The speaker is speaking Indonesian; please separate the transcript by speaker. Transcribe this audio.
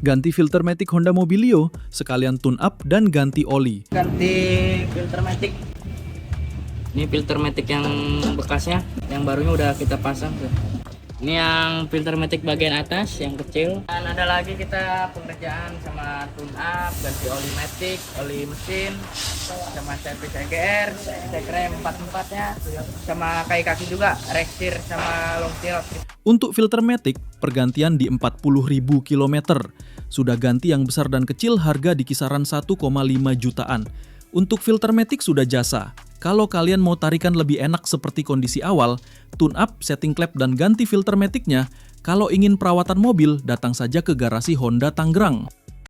Speaker 1: Ganti filter matic Honda Mobilio, sekalian tune up dan ganti oli.
Speaker 2: Ganti filter matic. Ini filter matic yang bekasnya, yang barunya udah kita pasang tuh. Ini yang filter matic bagian atas yang kecil. Dan ada lagi kita pengerjaan sama tune up, ganti oli matic, oli mesin, sama servis EGR, cek rem 44-nya, sama kaki juga, reksir sama long tail.
Speaker 1: Untuk filter matic, pergantian di 40.000 km. Sudah ganti yang besar dan kecil, harga di kisaran 1,5 jutaan. Untuk filter matic sudah jasa. Kalau kalian mau tarikan lebih enak seperti kondisi awal, tune up, setting klep, dan ganti filter maticnya. Kalau ingin perawatan mobil, datang saja ke garasi Honda Tangerang.